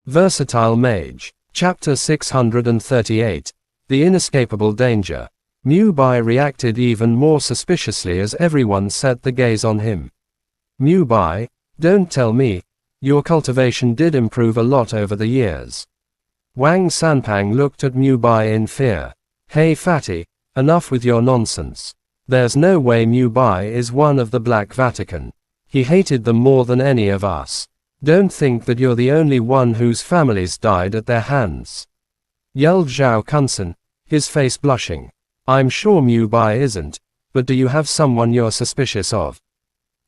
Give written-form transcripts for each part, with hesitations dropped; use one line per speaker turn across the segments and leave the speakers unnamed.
Versatile Mage. Chapter 638. The Inescapable Danger. Mu Bai reacted even more suspiciously as everyone set the gaze on him. Mu Bai, don't tell me. Your cultivation did improve a lot over the years. Wang Sanpang looked at Mu Bai in fear. Hey fatty, enough with your nonsense. There's no way Mu Bai is one of the Black Vatican. He hated them more than any of us. Don't think that you're the only one whose families died at their hands. Yelled Zhao Kunsen, his face blushing. I'm sure Mu Bai isn't, but do you have someone you're suspicious of?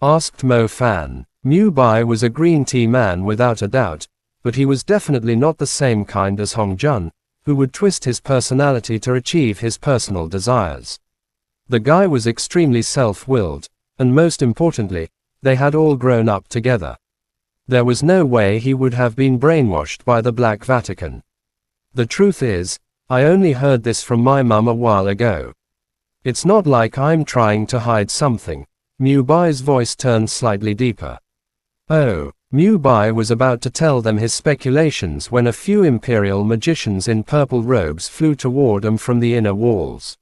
Asked Mo Fan. Mu Bai was a green tea man without a doubt, but he was definitely not the same kind as Hong Jun, who would twist his personality to achieve his personal desires. The guy was extremely self-willed, and most importantly, they had all grown up together. There was no way he would have been brainwashed by the Black Vatican. The truth is, I only heard this from my mum a while ago. It's not like I'm trying to hide something. Mu Bai's voice turned slightly deeper. Oh, Mu Bai was about to tell them his speculations when a few imperial magicians in purple robes flew toward them from the inner walls.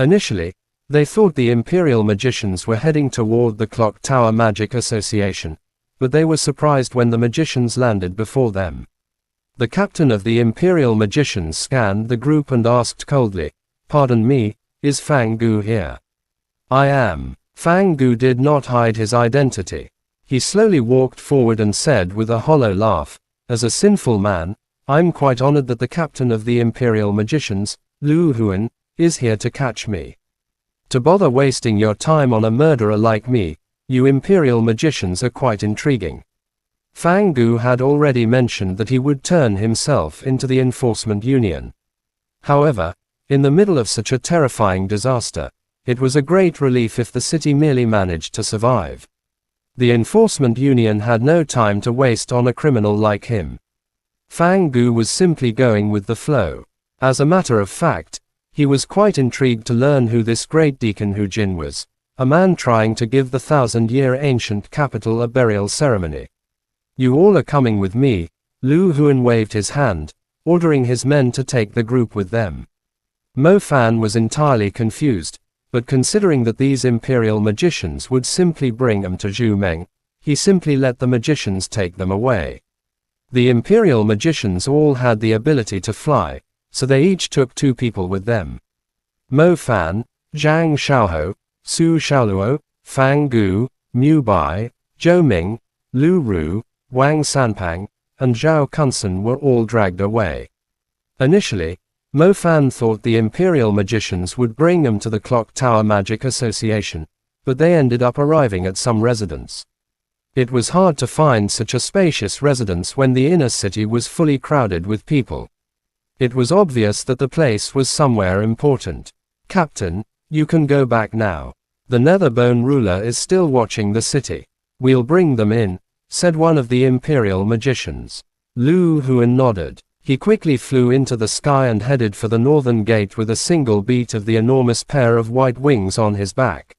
Initially, they thought the imperial magicians were heading toward the Clock Tower Magic Association, but they were surprised when the magicians landed before them. The captain of the imperial magicians scanned the group and asked coldly, "Pardon me, is Fang Gu here?" "I am." Fang Gu did not hide his identity. He slowly walked forward and said with a hollow laugh, "As a sinful man, I'm quite honored that the captain of the imperial magicians, Lu Huan, is here to catch me. To bother wasting your time on a murderer like me, you imperial magicians are quite intriguing." Fang Gu had already mentioned that he would turn himself into the Enforcement Union. However, in the middle of such a terrifying disaster, it was a great relief if the city merely managed to survive. The Enforcement Union had no time to waste on a criminal like him. Fang Gu was simply going with the flow. As a matter of fact, he was quite intrigued to learn who this great Deacon Hu Jin was, a man trying to give the 1,000-year ancient capital a burial ceremony. "You all are coming with me." Lu Huan waved his hand, ordering his men to take the group with them. Mo Fan was entirely confused, but considering that these imperial magicians would simply bring them to Zhu Meng, he simply let the magicians take them away. The imperial magicians all had the ability to fly, so they each took 2 people with them. Mo Fan, Zhang Xiaoho, Su Xiaoluo, Fang Gu, Mu Bai, Zhou Ming, Lu Ru, Wang Sanpang, and Zhao Kunsen were all dragged away. Initially, Mo Fan thought the imperial magicians would bring them to the Clock Tower Magic Association, but they ended up arriving at some residence. It was hard to find such a spacious residence when the inner city was fully crowded with people. It was obvious that the place was somewhere important. "Captain, you can go back now. The Netherbone ruler is still watching the city. We'll bring them in," said one of the imperial magicians. Lu Huan nodded. He quickly flew into the sky and headed for the northern gate with a single beat of the enormous pair of white wings on his back.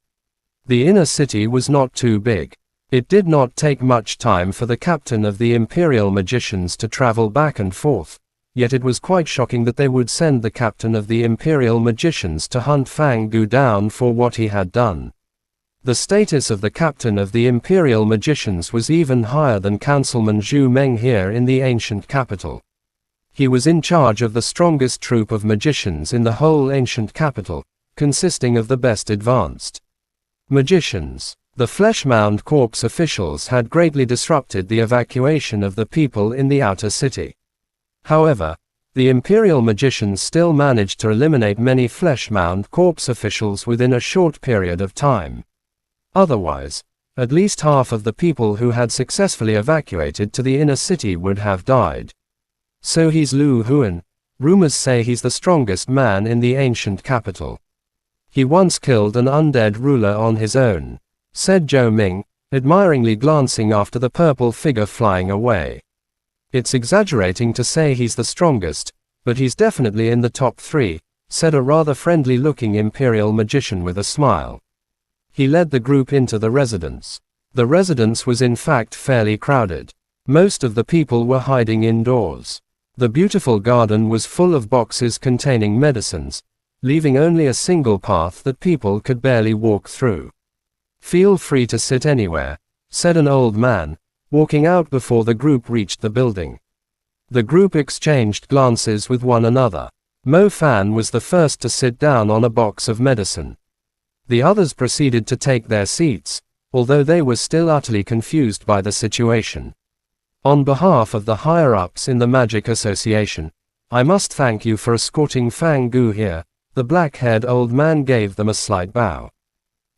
The inner city was not too big. It did not take much time for the captain of the imperial magicians to travel back and forth, yet it was quite shocking that they would send the captain of the imperial magicians to hunt Fang Gu down for what he had done. The status of the captain of the imperial magicians was even higher than Councilman Zhu Meng here in the ancient capital. He was in charge of the strongest troop of magicians in the whole ancient capital, consisting of the best advanced magicians. The Flesh-Mound Corps officials had greatly disrupted the evacuation of the people in the outer city. However, the imperial magicians still managed to eliminate many Flesh-Mound Corps officials within a short period of time. Otherwise, at least half of the people who had successfully evacuated to the inner city would have died. "So he's Lu Huan. Rumors say he's the strongest man in the ancient capital. He once killed an undead ruler on his own," said Zhou Ming, admiringly glancing after the purple figure flying away. "It's exaggerating to say he's the strongest, but he's definitely in the top 3, said a rather friendly-looking imperial magician with a smile. He led the group into the residence. The residence was in fact fairly crowded. Most of the people were hiding indoors. The beautiful garden was full of boxes containing medicines, leaving only a single path that people could barely walk through. "Feel free to sit anywhere," said an old man, walking out before the group reached the building. The group exchanged glances with one another. Mo Fan was the first to sit down on a box of medicine. The others proceeded to take their seats, although they were still utterly confused by the situation. "On behalf of the higher-ups in the Magic Association, I must thank you for escorting Fang Gu here." The black-haired old man gave them a slight bow.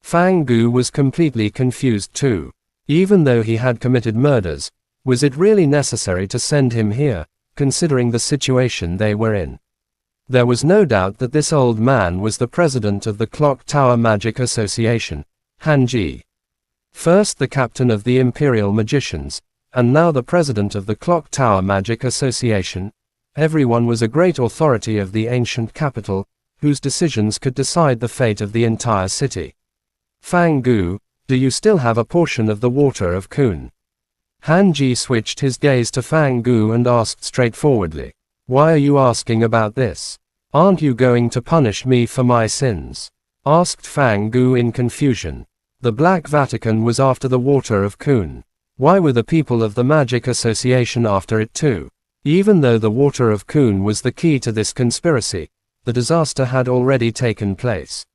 Fang Gu was completely confused too. Even though he had committed murders, was it really necessary to send him here, considering the situation they were in? There was no doubt that this old man was the president of the Clock Tower Magic Association, Han Ji. First the captain of the Imperial Magicians, and now the president of the Clock Tower Magic Association. Everyone was a great authority of the ancient capital, whose decisions could decide the fate of the entire city. "Fang Gu, do you still have a portion of the water of Kun?" Han Ji switched his gaze to Fang Gu and asked straightforwardly, "Why are you asking about this? Aren't you going to punish me for my sins?" asked Fang Gu in confusion. The Black Vatican was after the water of Kun. Why were the people of the Magic Association after it too? Even though the water of Kun was the key to this conspiracy, the disaster had already taken place.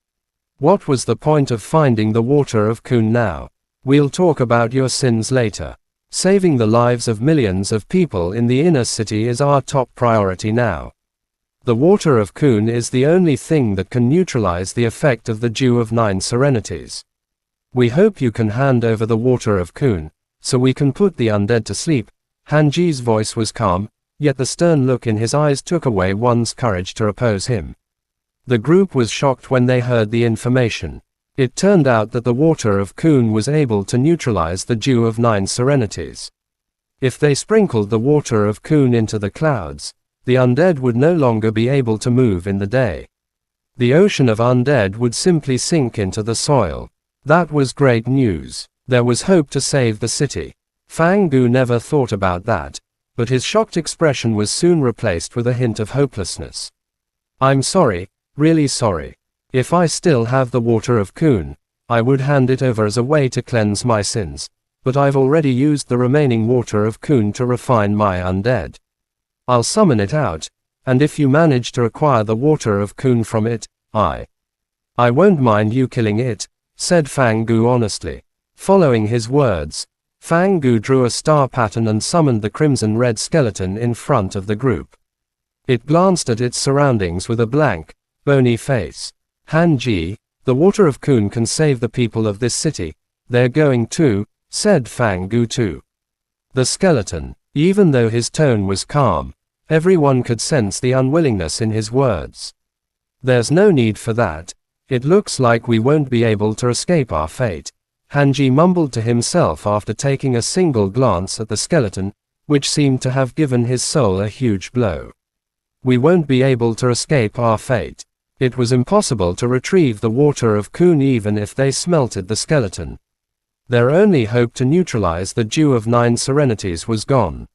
What was the point of finding the water of Kun now? "We'll talk about your sins later. Saving the lives of millions of people in the inner city is our top priority now. The water of Kun is the only thing that can neutralize the effect of the Dew of 9 Serenities. We hope you can hand over the water of Kun, so we can put the undead to sleep." Hanji's voice was calm, yet the stern look in his eyes took away one's courage to oppose him. The group was shocked when they heard the information. It turned out that the water of Kun was able to neutralize the Dew of 9 Serenities. If they sprinkled the water of Kun into the clouds, the undead would no longer be able to move in the day. The ocean of undead would simply sink into the soil. That was great news. There was hope to save the city. Fang Gu never thought about that, but his shocked expression was soon replaced with a hint of hopelessness. "I'm sorry, really sorry. If I still have the water of Kun, I would hand it over as a way to cleanse my sins, but I've already used the remaining water of Kun to refine my undead. I'll summon it out, and if you manage to acquire the water of Kun from it, I won't mind you killing it," said Fang Gu honestly. Following his words, Fang Gu drew a star pattern and summoned the crimson-red skeleton in front of the group. It glanced at its surroundings with a blank, bony face. "Han Ji, the water of Kun can save the people of this city. They're going to," said Fang Gu too. The skeleton, even though his tone was calm, everyone could sense the unwillingness in his words. "There's no need for that. It looks like we won't be able to escape our fate," Han Ji mumbled to himself after taking a single glance at the skeleton, which seemed to have given his soul a huge blow. "We won't be able to escape our fate." It was impossible to retrieve the water of Kun even if they smelted the skeleton. Their only hope to neutralize the Dew of 9 Serenities was gone.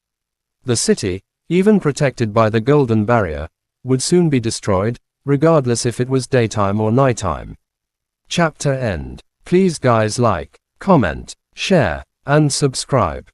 The city, even protected by the Golden Barrier, would soon be destroyed, regardless if it was daytime or nighttime. Chapter end. Please guys like, comment, share, and subscribe.